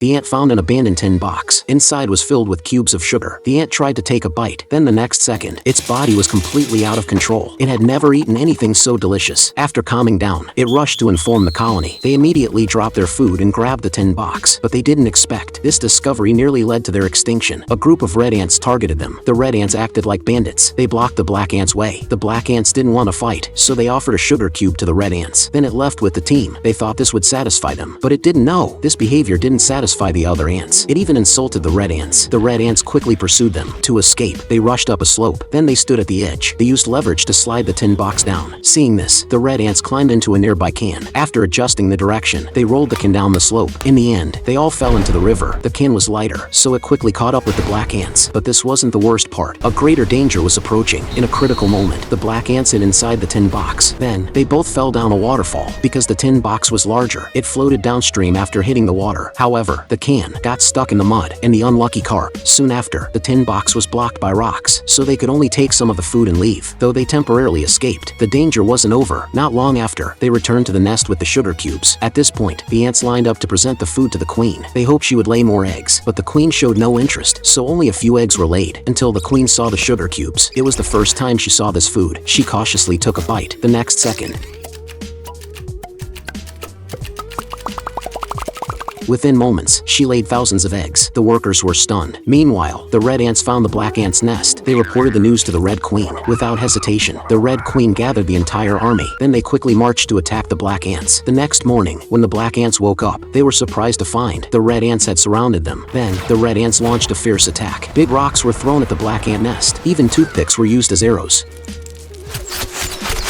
The ant found an abandoned tin box. Inside was filled with cubes of sugar. The ant tried to take a bite. Then the next second, its body was completely out of control. It had never eaten anything so delicious. After calming down, it rushed to inform the colony. They immediately dropped their food and grabbed the tin box, but they didn't expect this discovery nearly led to their extinction. A group of red ants targeted them. The red ants acted like bandits. They blocked the black ants' way. The black ants didn't want to fight, so they offered a sugar cube to the red ants. Then it left with the team. They thought this would satisfy them, but it didn't know. This behavior didn't satisfy the other ants. It even insulted the red ants. The red ants quickly pursued them. To escape, they rushed up a slope. Then they stood at the edge. They used leverage to slide the tin box down. Seeing this, the red ants climbed into a nearby can. After adjusting the direction, they rolled the can down the slope. In the end, they all fell into the river. The can was lighter, so it quickly caught up with the black ants. But this wasn't the worst part. A greater danger was approaching. In a critical moment, the black ants hid inside the tin box. Then, they both fell down a waterfall. Because the tin box was larger, it floated downstream after hitting the water. However, the can got stuck in the mud, and the unlucky carp. Soon after, the tin box was blocked by rocks, so they could only take some of the food and leave. Though they temporarily escaped, the danger wasn't over. Not long after, they returned to the nest with the sugar cubes. At this point, the ants lined up to present the food to the queen. They hoped she would lay more eggs, but the queen showed no interest, so only a few eggs were laid, until the queen saw the sugar cubes. It was the first time she saw this food. She cautiously took a bite. The next second, within moments, she laid thousands of eggs. The workers were stunned. Meanwhile, the red ants found the black ants' nest. They reported the news to the Red Queen. Without hesitation, the Red Queen gathered the entire army. Then they quickly marched to attack the black ants. The next morning, when the black ants woke up, they were surprised to find the red ants had surrounded them. Then, the red ants launched a fierce attack. Big rocks were thrown at the black ant nest. Even toothpicks were used as arrows.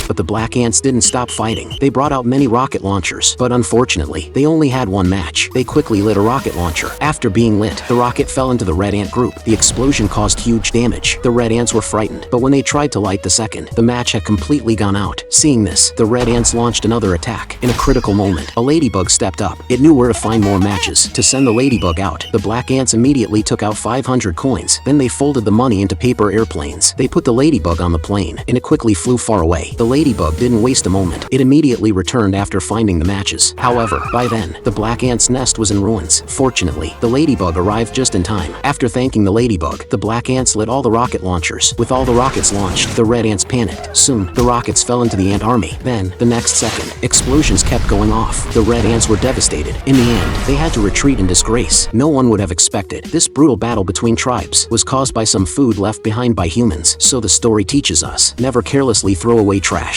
But the black ants didn't stop fighting. They brought out many rocket launchers, but unfortunately, they only had one match. They quickly lit a rocket launcher. After being lit, the rocket fell into the red ant group. The explosion caused huge damage. The red ants were frightened, but when they tried to light the second, the match had completely gone out. Seeing this, the red ants launched another attack. In a critical moment, a ladybug stepped up. It knew where to find more matches. To send the ladybug out, the black ants immediately took out 500 coins. Then they folded the money into paper airplanes. They put the ladybug on the plane, and it quickly flew far away. The ladybug didn't waste a moment. It immediately returned after finding the matches. However, by then, the black ant's nest was in ruins. Fortunately, the ladybug arrived just in time. After thanking the ladybug, the black ants lit all the rocket launchers. With all the rockets launched, the red ants panicked. Soon, the rockets fell into the ant army. Then, the next second, explosions kept going off. The red ants were devastated. In the end, they had to retreat in disgrace. No one would have expected. This brutal battle between tribes was caused by some food left behind by humans. So the story teaches us, never carelessly throw away trash.